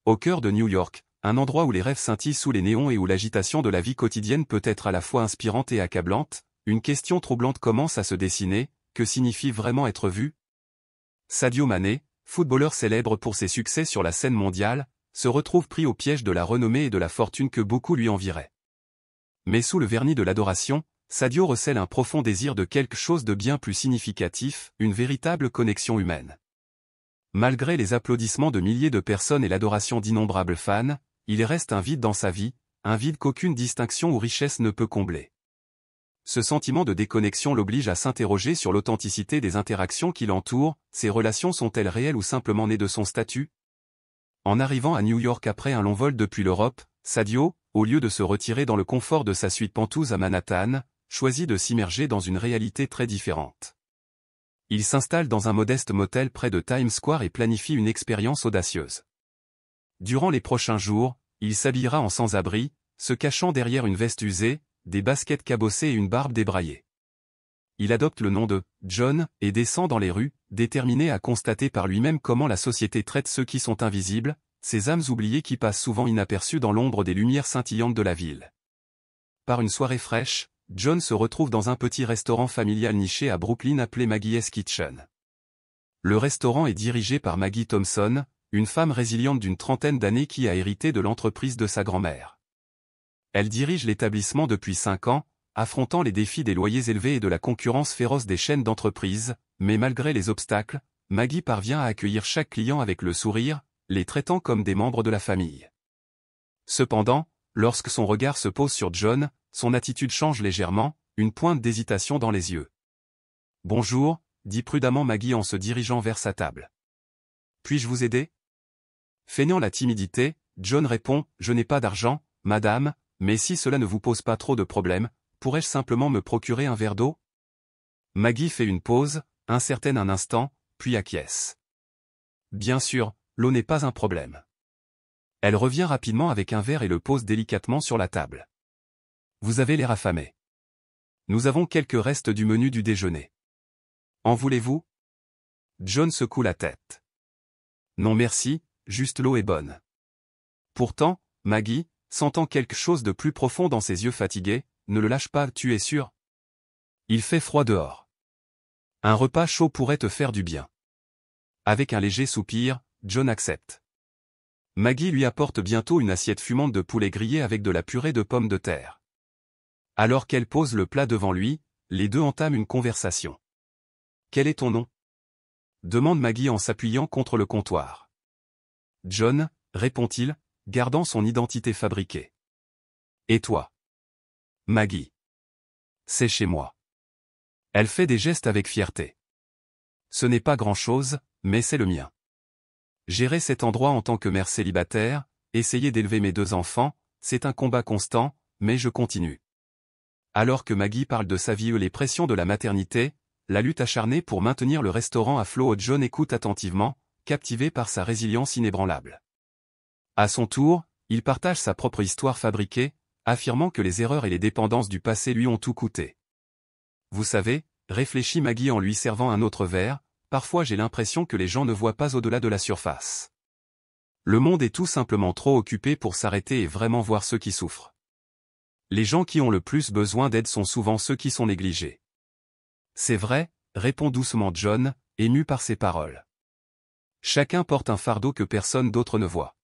Au cœur de New York, un endroit où les rêves scintillent sous les néons et où l'agitation de la vie quotidienne peut être à la fois inspirante et accablante, une question troublante commence à se dessiner: que signifie vraiment être vu? Sadio Mané, footballeur célèbre pour ses succès sur la scène mondiale, se retrouve pris au piège de la renommée et de la fortune que beaucoup lui envieraient. Mais sous le vernis de l'adoration, Sadio recèle un profond désir de quelque chose de bien plus significatif, une véritable connexion humaine. Malgré les applaudissements de milliers de personnes et l'adoration d'innombrables fans, il reste un vide dans sa vie, un vide qu'aucune distinction ou richesse ne peut combler. Ce sentiment de déconnexion l'oblige à s'interroger sur l'authenticité des interactions qui l'entourent. Ses relations sont-elles réelles ou simplement nées de son statut? En arrivant à New York après un long vol depuis l'Europe, Sadio, au lieu de se retirer dans le confort de sa suite pentouse à Manhattan, choisit de s'immerger dans une réalité très différente. Il s'installe dans un modeste motel près de Times Square et planifie une expérience audacieuse. Durant les prochains jours, il s'habillera en sans-abri, se cachant derrière une veste usée, des baskets cabossées et une barbe débraillée. Il adopte le nom de John et descend dans les rues, déterminé à constater par lui-même comment la société traite ceux qui sont invisibles, ces âmes oubliées qui passent souvent inaperçues dans l'ombre des lumières scintillantes de la ville. Par une soirée fraîche, John se retrouve dans un petit restaurant familial niché à Brooklyn appelé Maggie's Kitchen. Le restaurant est dirigé par Maggie Thompson, une femme résiliente d'une trentaine d'années qui a hérité de l'entreprise de sa grand-mère. Elle dirige l'établissement depuis 5 ans, affrontant les défis des loyers élevés et de la concurrence féroce des chaînes d'entreprises, mais malgré les obstacles, Maggie parvient à accueillir chaque client avec le sourire, les traitant comme des membres de la famille. Cependant, lorsque son regard se pose sur John, son attitude change légèrement, une pointe d'hésitation dans les yeux. « Bonjour », dit prudemment Maggie en se dirigeant vers sa table. « Puis-je vous aider ?» Feignant la timidité, John répond: « Je n'ai pas d'argent, madame, mais si cela ne vous pose pas trop de problèmes, pourrais-je simplement me procurer un verre d'eau ?» Maggie fait une pause, incertaine un instant, puis acquiesce. Bien sûr, l'eau n'est pas un problème. Elle revient rapidement avec un verre et le pose délicatement sur la table. Vous avez l'air affamé. Nous avons quelques restes du menu du déjeuner. En voulez-vous? John secoue la tête. Non merci, juste l'eau est bonne. Pourtant, Maggie, sentant quelque chose de plus profond dans ses yeux fatigués, ne le lâche pas. Tu es sûr? Il fait froid dehors. Un repas chaud pourrait te faire du bien. Avec un léger soupir, John accepte. Maggie lui apporte bientôt une assiette fumante de poulet grillé avec de la purée de pommes de terre. Alors qu'elle pose le plat devant lui, les deux entament une conversation. « Quel est ton nom ?» demande Maggie en s'appuyant contre le comptoir. « John », répond-il, gardant son identité fabriquée. « Et toi ?» Maggie. « C'est chez moi. » Elle fait des gestes avec fierté. « Ce n'est pas grand-chose, mais c'est le mien. Gérer cet endroit en tant que mère célibataire, essayer d'élever mes 2 enfants, c'est un combat constant, mais je continue. » Alors que Maggie parle de sa vie et les pressions de la maternité, la lutte acharnée pour maintenir le restaurant à flot, John écoute attentivement, captivé par sa résilience inébranlable. À son tour, il partage sa propre histoire fabriquée, affirmant que les erreurs et les dépendances du passé lui ont tout coûté. Vous savez, réfléchit Maggie en lui servant un autre verre, parfois j'ai l'impression que les gens ne voient pas au-delà de la surface. Le monde est tout simplement trop occupé pour s'arrêter et vraiment voir ceux qui souffrent. Les gens qui ont le plus besoin d'aide sont souvent ceux qui sont négligés. C'est vrai, répond doucement John, ému par ses paroles. Chacun porte un fardeau que personne d'autre ne voit.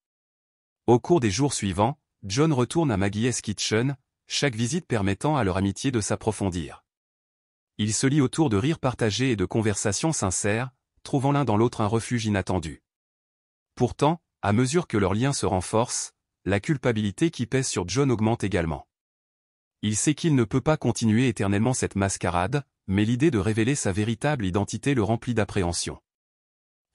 Au cours des jours suivants, John retourne à Maggie's Kitchen, chaque visite permettant à leur amitié de s'approfondir. Ils se lient autour de rires partagés et de conversations sincères, trouvant l'un dans l'autre un refuge inattendu. Pourtant, à mesure que leur lien se renforce, la culpabilité qui pèse sur John augmente également. Il sait qu'il ne peut pas continuer éternellement cette mascarade, mais l'idée de révéler sa véritable identité le remplit d'appréhension.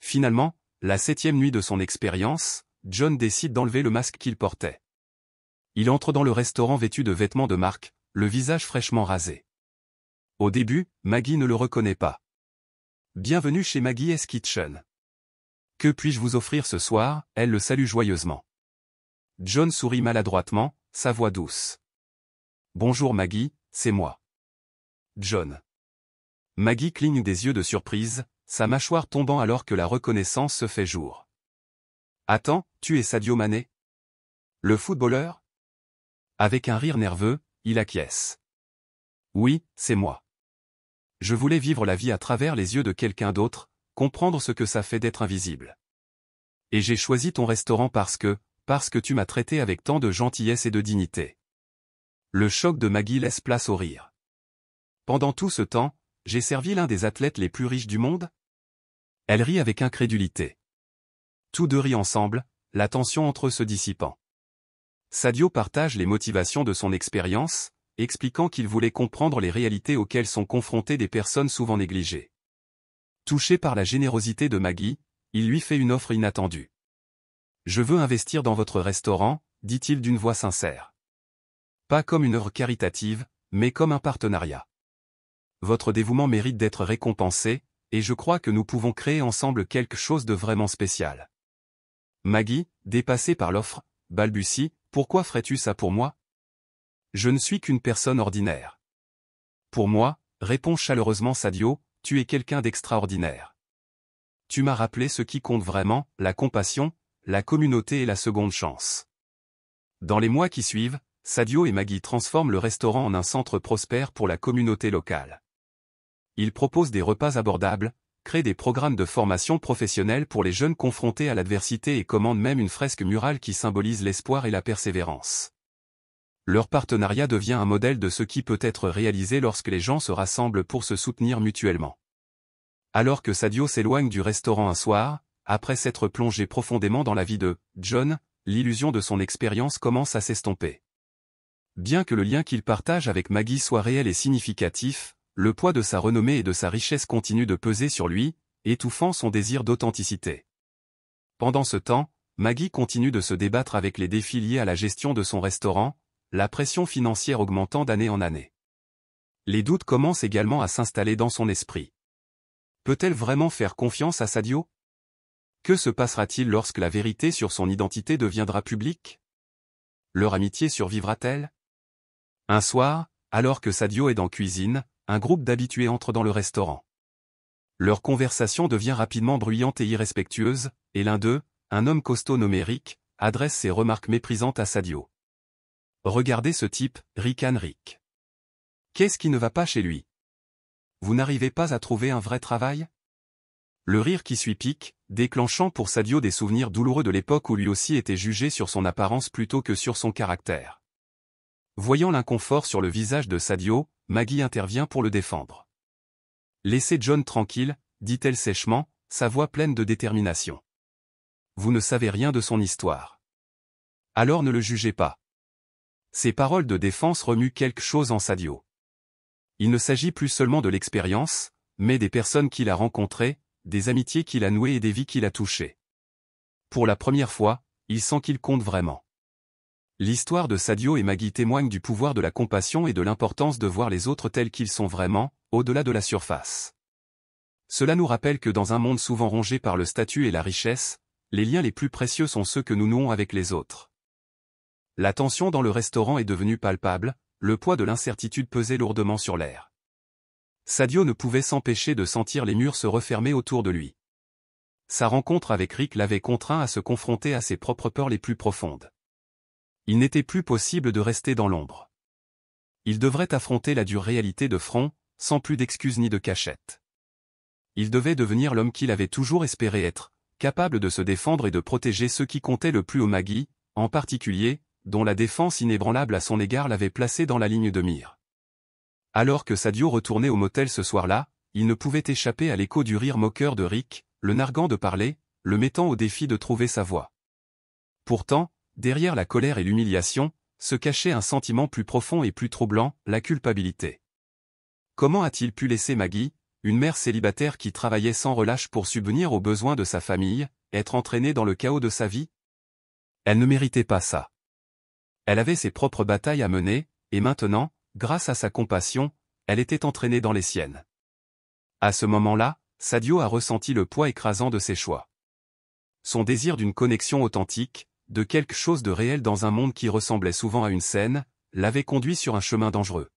Finalement, la 7e nuit de son expérience, John décide d'enlever le masque qu'il portait. Il entre dans le restaurant vêtu de vêtements de marque, le visage fraîchement rasé. Au début, Maggie ne le reconnaît pas. « Bienvenue chez Maggie's Kitchen. Que puis-je vous offrir ce soir ?» Elle le salue joyeusement. John sourit maladroitement, sa voix douce. « Bonjour Maggie, c'est moi. » John. Maggie cligne des yeux de surprise, sa mâchoire tombant alors que la reconnaissance se fait jour. Attends, tu es Sadio Mané? Le footballeur? Avec un rire nerveux, il acquiesce. Oui, c'est moi. Je voulais vivre la vie à travers les yeux de quelqu'un d'autre, comprendre ce que ça fait d'être invisible. Et j'ai choisi ton restaurant parce que tu m'as traité avec tant de gentillesse et de dignité. Le choc de Maggie laisse place au rire. Pendant tout ce temps, j'ai servi l'un des athlètes les plus riches du monde? Elle rit avec incrédulité. Tous deux rient ensemble, la tension entre eux se dissipant. Sadio partage les motivations de son expérience, expliquant qu'il voulait comprendre les réalités auxquelles sont confrontées des personnes souvent négligées. Touché par la générosité de Maggie, il lui fait une offre inattendue. « Je veux investir dans votre restaurant », dit-il d'une voix sincère. Pas comme une œuvre caritative, mais comme un partenariat. Votre dévouement mérite d'être récompensé, et je crois que nous pouvons créer ensemble quelque chose de vraiment spécial. Maggie, dépassée par l'offre, balbutie, « Pourquoi ferais-tu ça pour moi? Je ne suis qu'une personne ordinaire. » Pour moi, répond chaleureusement Sadio, tu es quelqu'un d'extraordinaire. Tu m'as rappelé ce qui compte vraiment, la compassion, la communauté et la seconde chance. Dans les mois qui suivent, Sadio et Maggie transforment le restaurant en un centre prospère pour la communauté locale. Ils proposent des repas abordables, créent des programmes de formation professionnelle pour les jeunes confrontés à l'adversité et commandent même une fresque murale qui symbolise l'espoir et la persévérance. Leur partenariat devient un modèle de ce qui peut être réalisé lorsque les gens se rassemblent pour se soutenir mutuellement. Alors que Sadio s'éloigne du restaurant un soir, après s'être plongé profondément dans la vie de John, l'illusion de son expérience commence à s'estomper. Bien que le lien qu'il partage avec Maggie soit réel et significatif, le poids de sa renommée et de sa richesse continue de peser sur lui, étouffant son désir d'authenticité. Pendant ce temps, Maggie continue de se débattre avec les défis liés à la gestion de son restaurant, la pression financière augmentant d'année en année. Les doutes commencent également à s'installer dans son esprit. Peut-elle vraiment faire confiance à Sadio? Que se passera-t-il lorsque la vérité sur son identité deviendra publique? Leur amitié survivra-t-elle? Un soir, alors que Sadio est en cuisine, un groupe d'habitués entre dans le restaurant. Leur conversation devient rapidement bruyante et irrespectueuse, et l'un d'eux, un homme costaud nommé Rick, adresse ses remarques méprisantes à Sadio. Regardez ce type, ricane Rick. Qu'est-ce qui ne va pas chez lui? Vous n'arrivez pas à trouver un vrai travail? Le rire qui suit pique, déclenchant pour Sadio des souvenirs douloureux de l'époque où lui aussi était jugé sur son apparence plutôt que sur son caractère. Voyant l'inconfort sur le visage de Sadio, Maggie intervient pour le défendre. Laissez John tranquille, dit-elle sèchement, sa voix pleine de détermination. Vous ne savez rien de son histoire. Alors ne le jugez pas. Ces paroles de défense remuent quelque chose en Sadio. Il ne s'agit plus seulement de l'expérience, mais des personnes qu'il a rencontrées, des amitiés qu'il a nouées et des vies qu'il a touchées. Pour la première fois, il sent qu'il compte vraiment. L'histoire de Sadio et Maggie témoigne du pouvoir de la compassion et de l'importance de voir les autres tels qu'ils sont vraiment, au-delà de la surface. Cela nous rappelle que dans un monde souvent rongé par le statut et la richesse, les liens les plus précieux sont ceux que nous nouons avec les autres. La tension dans le restaurant est devenue palpable, le poids de l'incertitude pesait lourdement sur l'air. Sadio ne pouvait s'empêcher de sentir les murs se refermer autour de lui. Sa rencontre avec Rick l'avait contraint à se confronter à ses propres peurs les plus profondes. Il n'était plus possible de rester dans l'ombre. Il devrait affronter la dure réalité de front, sans plus d'excuses ni de cachette. Il devait devenir l'homme qu'il avait toujours espéré être, capable de se défendre et de protéger ceux qui comptaient le plus au Maggie, en particulier, dont la défense inébranlable à son égard l'avait placé dans la ligne de mire. Alors que Sadio retournait au motel ce soir-là, il ne pouvait échapper à l'écho du rire moqueur de Rick, le narguant de parler, le mettant au défi de trouver sa voie. Pourtant, derrière la colère et l'humiliation, se cachait un sentiment plus profond et plus troublant, la culpabilité. Comment a-t-il pu laisser Maggie, une mère célibataire qui travaillait sans relâche pour subvenir aux besoins de sa famille, être entraînée dans le chaos de sa vie? Elle ne méritait pas ça. Elle avait ses propres batailles à mener, et maintenant, grâce à sa compassion, elle était entraînée dans les siennes. À ce moment-là, Sadio a ressenti le poids écrasant de ses choix. Son désir d'une connexion authentique, de quelque chose de réel dans un monde qui ressemblait souvent à une scène, l'avait conduit sur un chemin dangereux.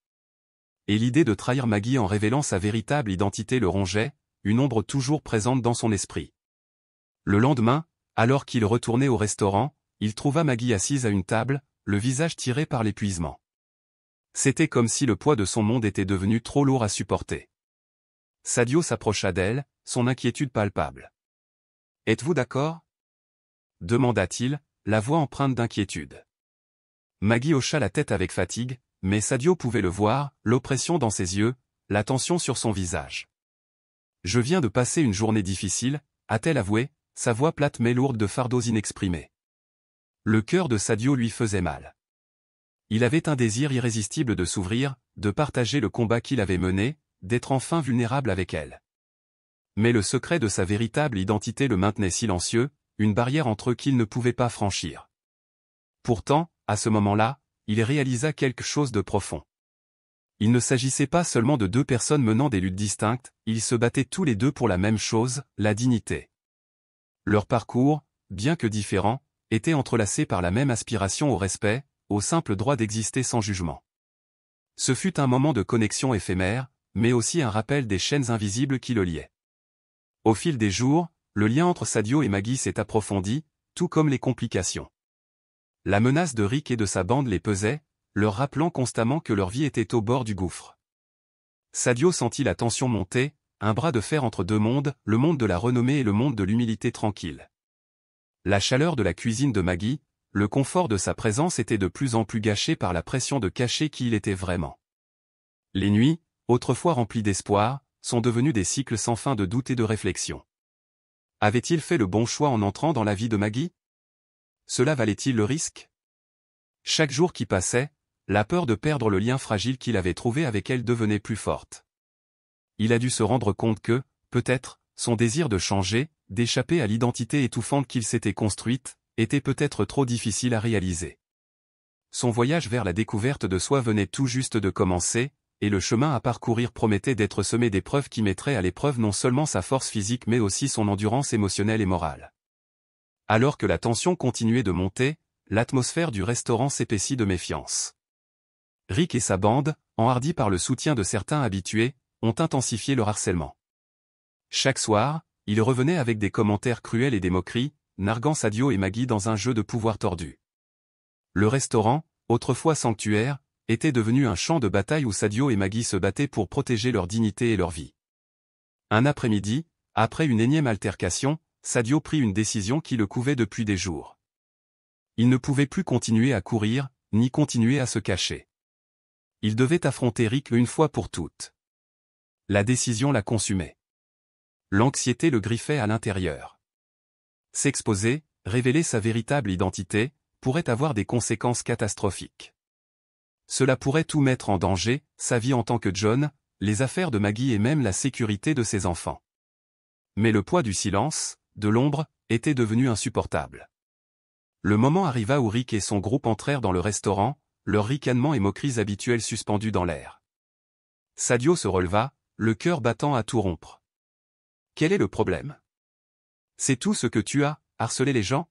Et l'idée de trahir Maggie en révélant sa véritable identité le rongeait, une ombre toujours présente dans son esprit. Le lendemain, Alors qu'il retournait au restaurant, il trouva Maggie assise à une table, le visage tiré par l'épuisement. C'était comme si le poids de son monde était devenu trop lourd à supporter. Sadio s'approcha d'elle, son inquiétude palpable. « Êtes-vous d'accord » demanda-t-il, la voix empreinte d'inquiétude. Maggie hocha la tête avec fatigue, mais Sadio pouvait le voir, l'oppression dans ses yeux, la tension sur son visage. « Je viens de passer une journée difficile » a-t-elle avoué, sa voix plate mais lourde de fardeaux inexprimés. Le cœur de Sadio lui faisait mal. Il avait un désir irrésistible de s'ouvrir, de partager le combat qu'il avait mené, d'être enfin vulnérable avec elle. Mais le secret de sa véritable identité le maintenait silencieux, une barrière entre eux qu'il ne pouvait pas franchir. Pourtant, à ce moment-là, il réalisa quelque chose de profond. Il ne s'agissait pas seulement de deux personnes menant des luttes distinctes, ils se battaient tous les deux pour la même chose, la dignité. Leur parcours, bien que différent, était entrelacé par la même aspiration au respect, au simple droit d'exister sans jugement. Ce fut un moment de connexion éphémère, mais aussi un rappel des chaînes invisibles qui le liaient. Au fil des jours, le lien entre Sadio et Maggie s'est approfondi, tout comme les complications. La menace de Rick et de sa bande les pesait, leur rappelant constamment que leur vie était au bord du gouffre. Sadio sentit la tension monter, un bras de fer entre deux mondes, le monde de la renommée et le monde de l'humilité tranquille. La chaleur de la cuisine de Maggie, le confort de sa présence était de plus en plus gâché par la pression de cacher qui il était vraiment. Les nuits, autrefois remplies d'espoir, sont devenues des cycles sans fin de doute et de réflexion. Avait-il fait le bon choix en entrant dans la vie de Maggie? Cela valait-il le risque? Chaque jour qui passait, la peur de perdre le lien fragile qu'il avait trouvé avec elle devenait plus forte. Il a dû se rendre compte que, peut-être, son désir de changer, d'échapper à l'identité étouffante qu'il s'était construite, était peut-être trop difficile à réaliser. Son voyage vers la découverte de soi venait tout juste de commencer, et le chemin à parcourir promettait d'être semé d'épreuves qui mettraient à l'épreuve non seulement sa force physique mais aussi son endurance émotionnelle et morale. Alors que la tension continuait de monter, l'atmosphère du restaurant s'épaissit de méfiance. Rick et sa bande, enhardis par le soutien de certains habitués, ont intensifié leur harcèlement. Chaque soir, ils revenaient avec des commentaires cruels et des moqueries, narguant Sadio et Maggie dans un jeu de pouvoir tordu. Le restaurant, autrefois sanctuaire, était devenu un champ de bataille où Sadio et Maggie se battaient pour protéger leur dignité et leur vie. Un après-midi, après une énième altercation, Sadio prit une décision qui le couvait depuis des jours. Il ne pouvait plus continuer à courir, ni continuer à se cacher. Il devait affronter Rick une fois pour toutes. La décision la consumait. L'anxiété le griffait à l'intérieur. S'exposer, révéler sa véritable identité, pourrait avoir des conséquences catastrophiques. Cela pourrait tout mettre en danger, sa vie en tant que John, les affaires de Maggie et même la sécurité de ses enfants. Mais le poids du silence, de l'ombre, était devenu insupportable. Le moment arriva où Rick et son groupe entrèrent dans le restaurant, leurs ricanements et moqueries habituels suspendus dans l'air. Sadio se releva, le cœur battant à tout rompre. Quel est le problème? C'est tout ce que tu as, harcelé les gens?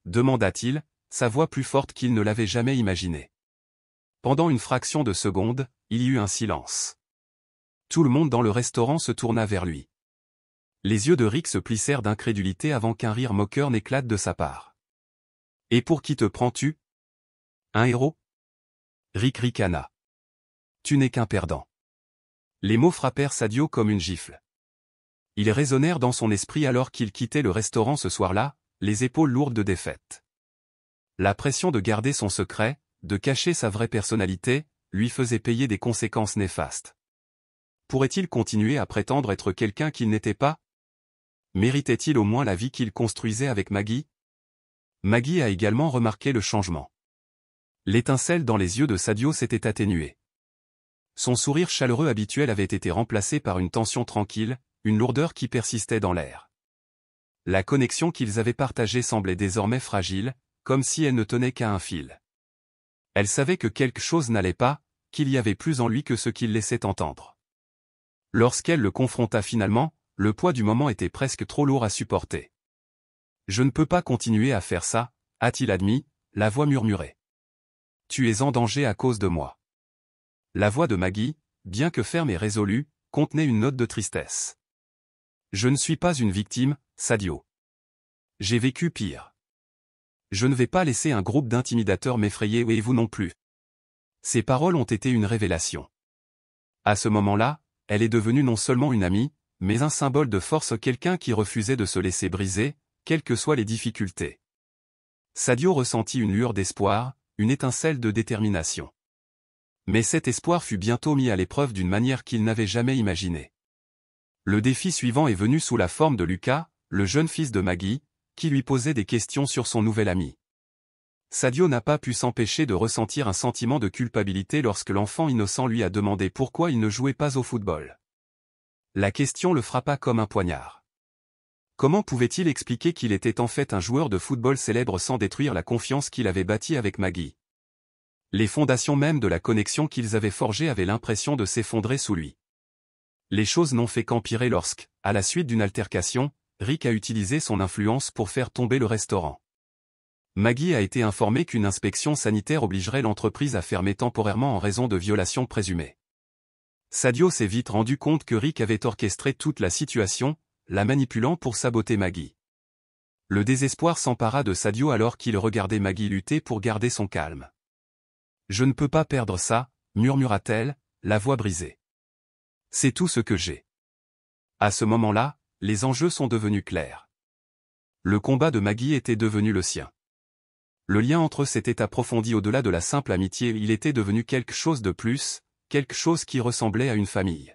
Demanda-t-il, sa voix plus forte qu'il ne l'avait jamais imaginé. Pendant une fraction de seconde, il y eut un silence. Tout le monde dans le restaurant se tourna vers lui. Les yeux de Rick se plissèrent d'incrédulité avant qu'un rire moqueur n'éclate de sa part. « Et pour qui te prends-tu? Un héros ?» Rick ricana. « Tu n'es qu'un perdant. » Les mots frappèrent Sadio comme une gifle. Ils résonnèrent dans son esprit alors qu'il quittait le restaurant ce soir-là, les épaules lourdes de défaite. La pression de garder son secret, de cacher sa vraie personnalité, lui faisait payer des conséquences néfastes. Pourrait-il continuer à prétendre être quelqu'un qu'il n'était pas? Méritait-il au moins la vie qu'il construisait avec Maggie? Maggie a également remarqué le changement. L'étincelle dans les yeux de Sadio s'était atténuée. Son sourire chaleureux habituel avait été remplacé par une tension tranquille, une lourdeur qui persistait dans l'air. La connexion qu'ils avaient partagée semblait désormais fragile, comme si elle ne tenait qu'à un fil. Elle savait que quelque chose n'allait pas, qu'il y avait plus en lui que ce qu'il laissait entendre. Lorsqu'elle le confronta finalement, le poids du moment était presque trop lourd à supporter. « Je ne peux pas continuer à faire ça », a-t-il admis, la voix murmurée. « Tu es en danger à cause de moi. » La voix de Maggie, bien que ferme et résolue, contenait une note de tristesse. « Je ne suis pas une victime, Sadio. J'ai vécu pire. Je ne vais pas laisser un groupe d'intimidateurs m'effrayer et vous non plus. Ces paroles ont été une révélation. À ce moment-là, elle est devenue non seulement une amie, mais un symbole de force, quelqu'un qui refusait de se laisser briser, quelles que soient les difficultés. Sadio ressentit une lueur d'espoir, une étincelle de détermination. Mais cet espoir fut bientôt mis à l'épreuve d'une manière qu'il n'avait jamais imaginée. Le défi suivant est venu sous la forme de Lucas, le jeune fils de Maggie, qui lui posait des questions sur son nouvel ami. Sadio n'a pas pu s'empêcher de ressentir un sentiment de culpabilité lorsque l'enfant innocent lui a demandé pourquoi il ne jouait pas au football. La question le frappa comme un poignard. Comment pouvait-il expliquer qu'il était en fait un joueur de football célèbre sans détruire la confiance qu'il avait bâtie avec Maggie? Les fondations même de la connexion qu'ils avaient forgée avaient l'impression de s'effondrer sous lui. Les choses n'ont fait qu'empirer lorsque, à la suite d'une altercation, Rick a utilisé son influence pour faire tomber le restaurant. Maggie a été informée qu'une inspection sanitaire obligerait l'entreprise à fermer temporairement en raison de violations présumées. Sadio s'est vite rendu compte que Rick avait orchestré toute la situation, la manipulant pour saboter Maggie. Le désespoir s'empara de Sadio alors qu'il regardait Maggie lutter pour garder son calme. « Je ne peux pas perdre ça », murmura-t-elle, la voix brisée. « C'est tout ce que j'ai. » À ce moment-là, les enjeux sont devenus clairs. Le combat de Maggie était devenu le sien. Le lien entre eux s'était approfondi au-delà de la simple amitié, il était devenu quelque chose de plus, quelque chose qui ressemblait à une famille.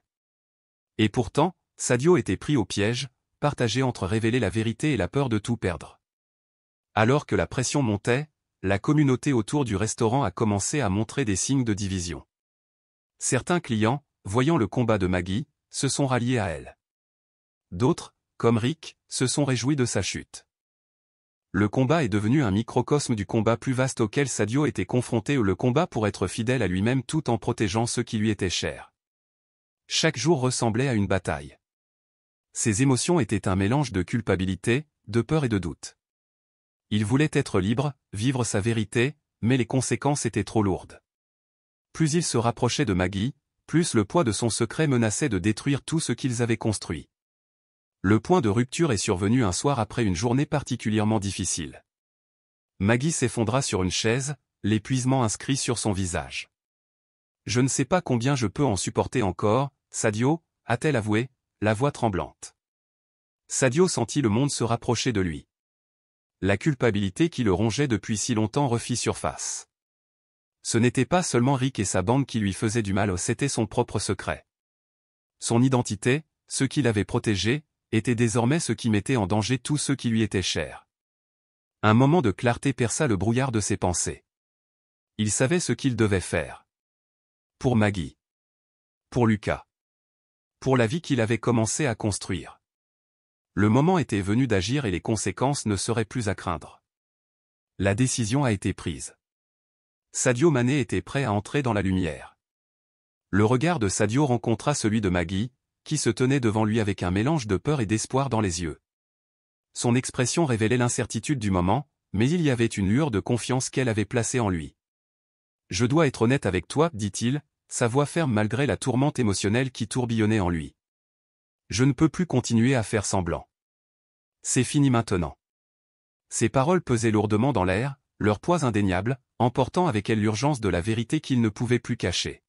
Et pourtant, Sadio était pris au piège, partagé entre révéler la vérité et la peur de tout perdre. Alors que la pression montait, la communauté autour du restaurant a commencé à montrer des signes de division. Certains clients, voyant le combat de Maggie, se sont ralliés à elle. D'autres, comme Rick, se sont réjouis de sa chute. Le combat est devenu un microcosme du combat plus vaste auquel Sadio était confronté, le combat pour être fidèle à lui-même tout en protégeant ceux qui lui étaient chers. Chaque jour ressemblait à une bataille. Ses émotions étaient un mélange de culpabilité, de peur et de doute. Il voulait être libre, vivre sa vérité, mais les conséquences étaient trop lourdes. Plus il se rapprochait de Maggie, plus le poids de son secret menaçait de détruire tout ce qu'ils avaient construit. Le point de rupture est survenu un soir après une journée particulièrement difficile. Maggie s'effondra sur une chaise, l'épuisement inscrit sur son visage. « Je ne sais pas combien je peux en supporter encore, Sadio », a-t-elle avoué, la voix tremblante. Sadio sentit le monde se rapprocher de lui. La culpabilité qui le rongeait depuis si longtemps refit surface. Ce n'était pas seulement Rick et sa bande qui lui faisaient du mal, c'était son propre secret. Son identité, ce qu'il avait protégé, était désormais ce qui mettait en danger tous ceux qui lui étaient chers. Un moment de clarté perça le brouillard de ses pensées. Il savait ce qu'il devait faire. Pour Maggie. Pour Lucas. Pour la vie qu'il avait commencé à construire. Le moment était venu d'agir et les conséquences ne seraient plus à craindre. La décision a été prise. Sadio Mané était prêt à entrer dans la lumière. Le regard de Sadio rencontra celui de Maggie, qui se tenait devant lui avec un mélange de peur et d'espoir dans les yeux. Son expression révélait l'incertitude du moment, mais il y avait une lueur de confiance qu'elle avait placée en lui. « Je dois être honnête avec toi, dit-il, sa voix ferme malgré la tourmente émotionnelle qui tourbillonnait en lui. Je ne peux plus continuer à faire semblant. C'est fini maintenant. » Ces paroles pesaient lourdement dans l'air, leur poids indéniable, emportant avec elles l'urgence de la vérité qu'il ne pouvait plus cacher.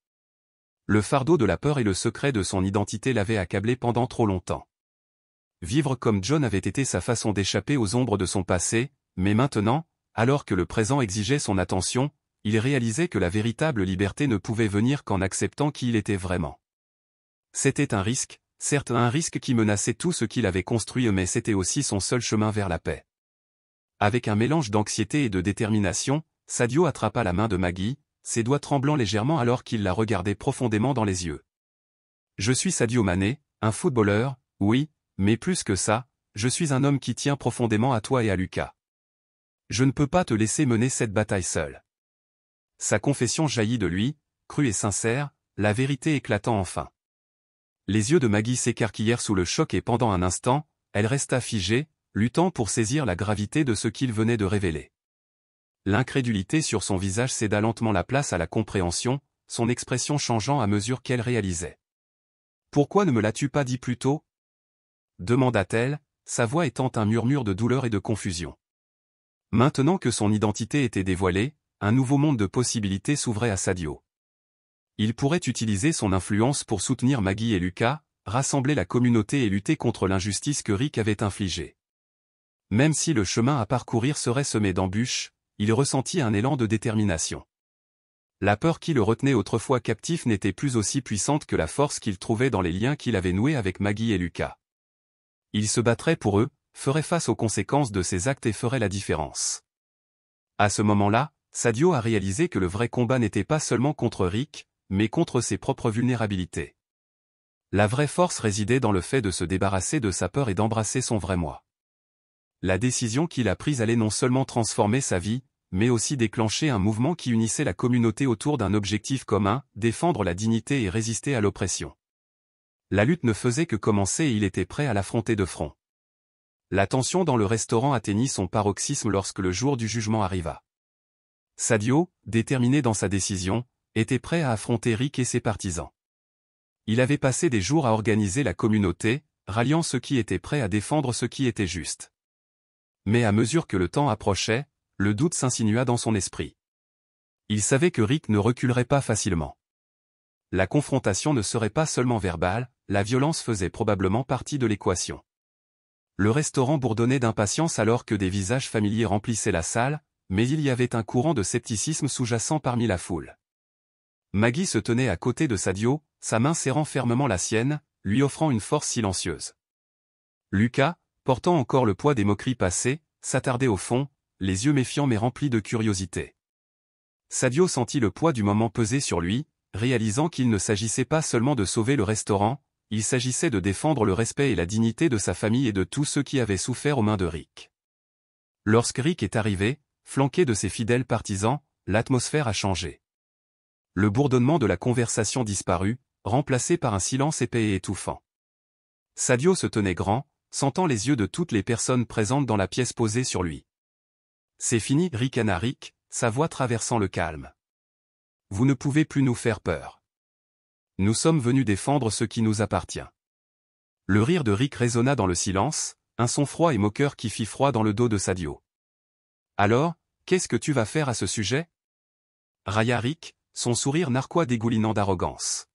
Le fardeau de la peur et le secret de son identité l'avaient accablé pendant trop longtemps. Vivre comme John avait été sa façon d'échapper aux ombres de son passé, mais maintenant, alors que le présent exigeait son attention, il réalisait que la véritable liberté ne pouvait venir qu'en acceptant qui il était vraiment. C'était un risque, certes un risque qui menaçait tout ce qu'il avait construit, mais c'était aussi son seul chemin vers la paix. Avec un mélange d'anxiété et de détermination, Sadio attrapa la main de Maggie, ses doigts tremblant légèrement alors qu'il la regardait profondément dans les yeux. « Je suis Sadio Mané, un footballeur, oui, mais plus que ça, je suis un homme qui tient profondément à toi et à Lucas. Je ne peux pas te laisser mener cette bataille seul. » Sa confession jaillit de lui, crue et sincère, la vérité éclatant enfin. Les yeux de Maggie s'écarquillèrent sous le choc et pendant un instant, elle resta figée, luttant pour saisir la gravité de ce qu'il venait de révéler. L'incrédulité sur son visage céda lentement la place à la compréhension, son expression changeant à mesure qu'elle réalisait. « Pourquoi ne me l'as-tu pas dit plus tôt ?» demanda-t-elle, sa voix étant un murmure de douleur et de confusion. Maintenant que son identité était dévoilée, un nouveau monde de possibilités s'ouvrait à Sadio. Il pourrait utiliser son influence pour soutenir Maggie et Lucas, rassembler la communauté et lutter contre l'injustice que Rick avait infligée. Même si le chemin à parcourir serait semé d'embûches, il ressentit un élan de détermination. La peur qui le retenait autrefois captif n'était plus aussi puissante que la force qu'il trouvait dans les liens qu'il avait noués avec Maggie et Lucas. Il se battrait pour eux, ferait face aux conséquences de ses actes et ferait la différence. À ce moment-là, Sadio a réalisé que le vrai combat n'était pas seulement contre Rick, mais contre ses propres vulnérabilités. La vraie force résidait dans le fait de se débarrasser de sa peur et d'embrasser son vrai moi. La décision qu'il a prise allait non seulement transformer sa vie, mais aussi déclencher un mouvement qui unissait la communauté autour d'un objectif commun, défendre la dignité et résister à l'oppression. La lutte ne faisait que commencer et il était prêt à l'affronter de front. La tension dans le restaurant atteignit son paroxysme lorsque le jour du jugement arriva. Sadio, déterminé dans sa décision, était prêt à affronter Rick et ses partisans. Il avait passé des jours à organiser la communauté, ralliant ceux qui étaient prêts à défendre ce qui était juste. Mais à mesure que le temps approchait, le doute s'insinua dans son esprit. Il savait que Rick ne reculerait pas facilement. La confrontation ne serait pas seulement verbale, la violence faisait probablement partie de l'équation. Le restaurant bourdonnait d'impatience alors que des visages familiers remplissaient la salle, mais il y avait un courant de scepticisme sous-jacent parmi la foule. Maggie se tenait à côté de Sadio, sa main serrant fermement la sienne, lui offrant une force silencieuse. Lucas, portant encore le poids des moqueries passées, s'attardait au fond, les yeux méfiants mais remplis de curiosité. Sadio sentit le poids du moment peser sur lui, réalisant qu'il ne s'agissait pas seulement de sauver le restaurant, il s'agissait de défendre le respect et la dignité de sa famille et de tous ceux qui avaient souffert aux mains de Rick. Lorsque Rick est arrivé, flanqué de ses fidèles partisans, l'atmosphère a changé. Le bourdonnement de la conversation disparut, remplacé par un silence épais et étouffant. Sadio se tenait grand, sentant les yeux de toutes les personnes présentes dans la pièce posés sur lui. « C'est fini, ricana Rick, sa voix traversant le calme. Vous ne pouvez plus nous faire peur. Nous sommes venus défendre ce qui nous appartient. » Le rire de Rick résonna dans le silence, un son froid et moqueur qui fit froid dans le dos de Sadio. « Alors, qu'est-ce que tu vas faire à ce sujet » railla Rick, son sourire narquois dégoulinant d'arrogance.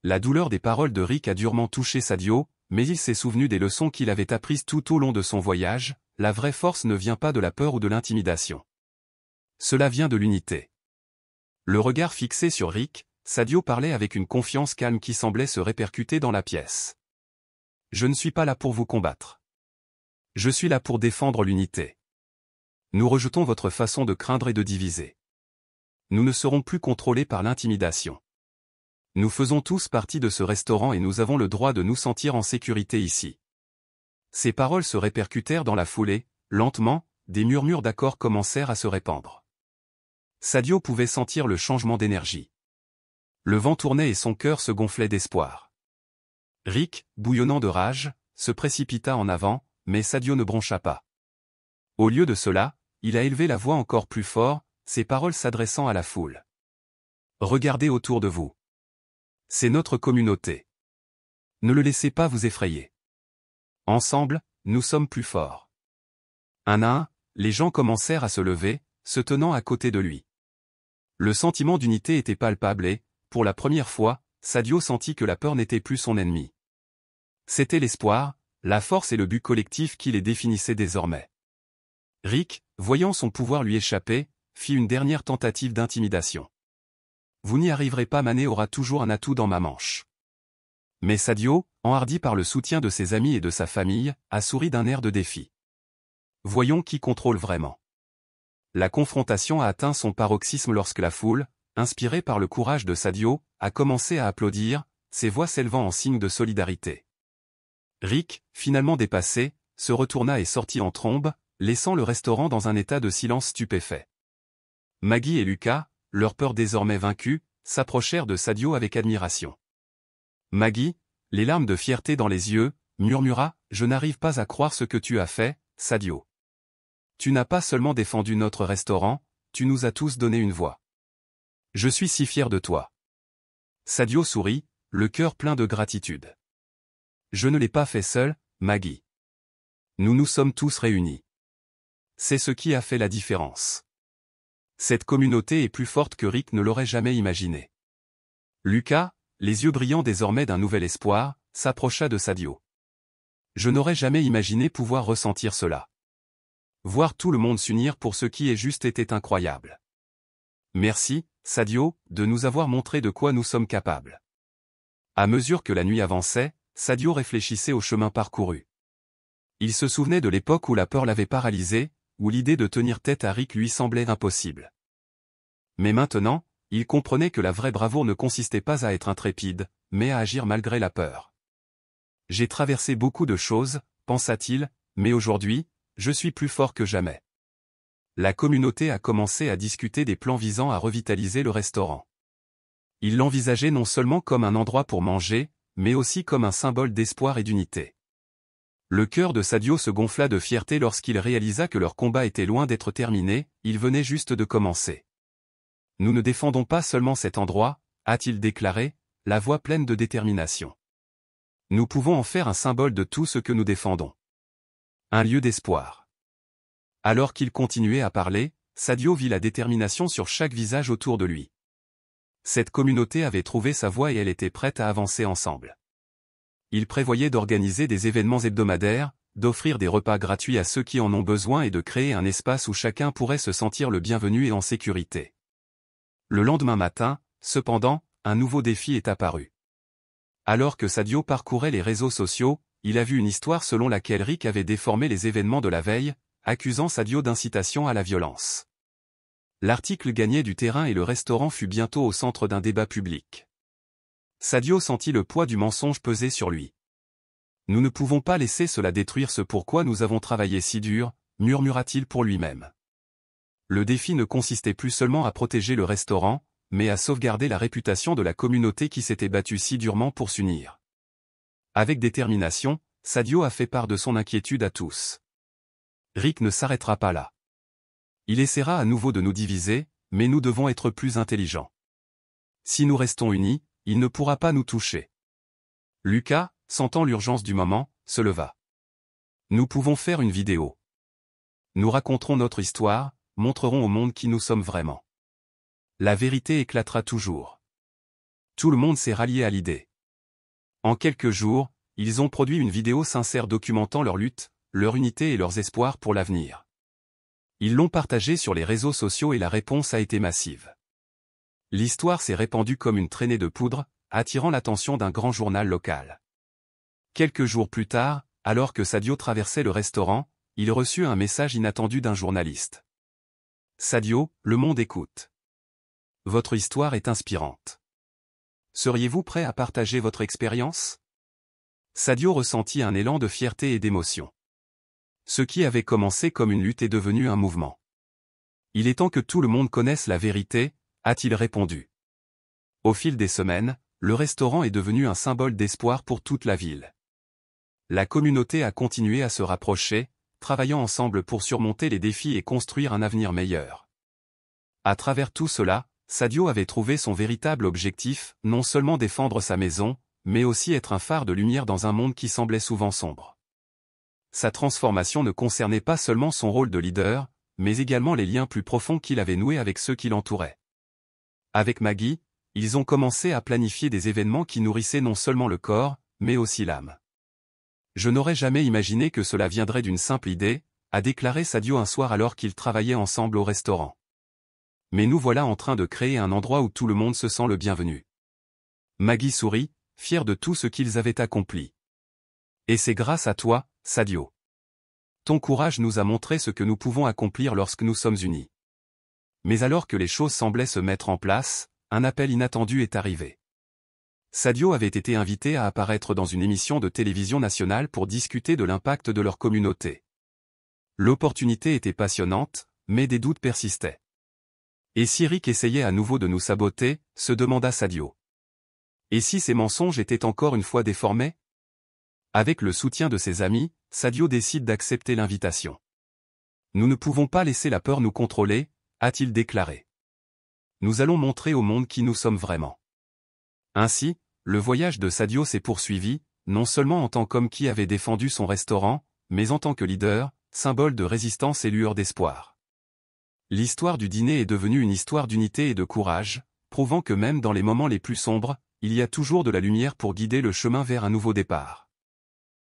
La douleur des paroles de Rick a durement touché Sadio, mais il s'est souvenu des leçons qu'il avait apprises tout au long de son voyage, la vraie force ne vient pas de la peur ou de l'intimidation. Cela vient de l'unité. Le regard fixé sur Rick, Sadio parlait avec une confiance calme qui semblait se répercuter dans la pièce. « Je ne suis pas là pour vous combattre. Je suis là pour défendre l'unité. Nous rejetons votre façon de craindre et de diviser. Nous ne serons plus contrôlés par l'intimidation. Nous faisons tous partie de ce restaurant et nous avons le droit de nous sentir en sécurité ici. » Ces paroles se répercutèrent dans la foulée, lentement, des murmures d'accord commencèrent à se répandre. Sadio pouvait sentir le changement d'énergie. Le vent tournait et son cœur se gonflait d'espoir. Rick, bouillonnant de rage, se précipita en avant, mais Sadio ne broncha pas. Au lieu de cela, il a élevé la voix encore plus fort, ses paroles s'adressant à la foule. « Regardez autour de vous. C'est notre communauté. Ne le laissez pas vous effrayer. Ensemble, nous sommes plus forts. » Un à un, les gens commencèrent à se lever, se tenant à côté de lui. Le sentiment d'unité était palpable et, pour la première fois, Sadio sentit que la peur n'était plus son ennemi. C'était l'espoir, la force et le but collectif qui les définissaient désormais. Rick, voyant son pouvoir lui échapper, fit une dernière tentative d'intimidation. « Vous n'y arriverez pas, Mané aura toujours un atout dans ma manche. » Mais Sadio, enhardi par le soutien de ses amis et de sa famille, a souri d'un air de défi. Voyons qui contrôle vraiment. La confrontation a atteint son paroxysme lorsque la foule, inspirée par le courage de Sadio, a commencé à applaudir, ses voix s'élevant en signe de solidarité. Rick, finalement dépassé, se retourna et sortit en trombe, laissant le restaurant dans un état de silence stupéfait. Maggie et Lucas, leur peur désormais vaincue, s'approchèrent de Sadio avec admiration. Maggie, les larmes de fierté dans les yeux, murmura « Je n'arrive pas à croire ce que tu as fait, Sadio. Tu n'as pas seulement défendu notre restaurant, tu nous as tous donné une voix. Je suis si fier de toi. » Sadio sourit, le cœur plein de gratitude. « Je ne l'ai pas fait seul, Maggie. Nous nous sommes tous réunis. C'est ce qui a fait la différence. Cette communauté est plus forte que Rick ne l'aurait jamais imaginé. Lucas, les yeux brillants désormais d'un nouvel espoir, s'approcha de Sadio. Je n'aurais jamais imaginé pouvoir ressentir cela. Voir tout le monde s'unir pour ce qui est juste était incroyable. Merci, Sadio, de nous avoir montré de quoi nous sommes capables. À mesure que la nuit avançait, Sadio réfléchissait au chemin parcouru. Il se souvenait de l'époque où la peur l'avait paralysé, où l'idée de tenir tête à Rick lui semblait impossible. Mais maintenant, il comprenait que la vraie bravoure ne consistait pas à être intrépide, mais à agir malgré la peur. J'ai traversé beaucoup de choses, pensa-t-il, mais aujourd'hui, je suis plus fort que jamais. La communauté a commencé à discuter des plans visant à revitaliser le restaurant. Ils l'envisageaient non seulement comme un endroit pour manger, mais aussi comme un symbole d'espoir et d'unité. Le cœur de Sadio se gonfla de fierté lorsqu'il réalisa que leur combat était loin d'être terminé, il venait juste de commencer. Nous ne défendons pas seulement cet endroit, a-t-il déclaré, la voix pleine de détermination. Nous pouvons en faire un symbole de tout ce que nous défendons. Un lieu d'espoir. Alors qu'il continuait à parler, Sadio vit la détermination sur chaque visage autour de lui. Cette communauté avait trouvé sa voie et elle était prête à avancer ensemble. Il prévoyait d'organiser des événements hebdomadaires, d'offrir des repas gratuits à ceux qui en ont besoin et de créer un espace où chacun pourrait se sentir le bienvenu et en sécurité. Le lendemain matin, cependant, un nouveau défi est apparu. Alors que Sadio parcourait les réseaux sociaux, il a vu une histoire selon laquelle Rick avait déformé les événements de la veille, accusant Sadio d'incitation à la violence. L'article gagnait du terrain et le restaurant fut bientôt au centre d'un débat public. Sadio sentit le poids du mensonge peser sur lui. Nous ne pouvons pas laisser cela détruire ce pourquoi nous avons travaillé si dur, murmura-t-il pour lui-même. Le défi ne consistait plus seulement à protéger le restaurant, mais à sauvegarder la réputation de la communauté qui s'était battue si durement pour s'unir. Avec détermination, Sadio a fait part de son inquiétude à tous. Rick ne s'arrêtera pas là. Il essaiera à nouveau de nous diviser, mais nous devons être plus intelligents. Si nous restons unis, il ne pourra pas nous toucher. Lucas, sentant l'urgence du moment, se leva. Nous pouvons faire une vidéo. Nous raconterons notre histoire, montrerons au monde qui nous sommes vraiment. La vérité éclatera toujours. Tout le monde s'est rallié à l'idée. En quelques jours, ils ont produit une vidéo sincère documentant leur lutte, leur unité et leurs espoirs pour l'avenir. Ils l'ont partagée sur les réseaux sociaux et la réponse a été massive. L'histoire s'est répandue comme une traînée de poudre, attirant l'attention d'un grand journal local. Quelques jours plus tard, alors que Sadio traversait le restaurant, il reçut un message inattendu d'un journaliste. Sadio, le monde écoute. Votre histoire est inspirante. Seriez-vous prêt à partager votre expérience? Sadio ressentit un élan de fierté et d'émotion. Ce qui avait commencé comme une lutte est devenu un mouvement. Il est temps que tout le monde connaisse la vérité, a-t-il répondu. Au fil des semaines, le restaurant est devenu un symbole d'espoir pour toute la ville. La communauté a continué à se rapprocher, travaillant ensemble pour surmonter les défis et construire un avenir meilleur. À travers tout cela, Sadio avait trouvé son véritable objectif, non seulement défendre sa maison, mais aussi être un phare de lumière dans un monde qui semblait souvent sombre. Sa transformation ne concernait pas seulement son rôle de leader, mais également les liens plus profonds qu'il avait noués avec ceux qui l'entouraient. Avec Maggie, ils ont commencé à planifier des événements qui nourrissaient non seulement le corps, mais aussi l'âme. Je n'aurais jamais imaginé que cela viendrait d'une simple idée, a déclaré Sadio un soir alors qu'ils travaillaient ensemble au restaurant. Mais nous voilà en train de créer un endroit où tout le monde se sent le bienvenu. Maggie sourit, fière de tout ce qu'ils avaient accompli. Et c'est grâce à toi, Sadio. Ton courage nous a montré ce que nous pouvons accomplir lorsque nous sommes unis. Mais alors que les choses semblaient se mettre en place, un appel inattendu est arrivé. Sadio avait été invité à apparaître dans une émission de télévision nationale pour discuter de l'impact de leur communauté. L'opportunité était passionnante, mais des doutes persistaient. Et si Rick essayait à nouveau de nous saboter, se demanda Sadio. Et si ces mensonges étaient encore une fois déformés? Avec le soutien de ses amis, Sadio décide d'accepter l'invitation. Nous ne pouvons pas laisser la peur nous contrôler, a-t-il déclaré. Nous allons montrer au monde qui nous sommes vraiment. Ainsi, le voyage de Sadio s'est poursuivi, non seulement en tant qu'homme qui avait défendu son restaurant, mais en tant que leader, symbole de résistance et lueur d'espoir. L'histoire du dîner est devenue une histoire d'unité et de courage, prouvant que même dans les moments les plus sombres, il y a toujours de la lumière pour guider le chemin vers un nouveau départ.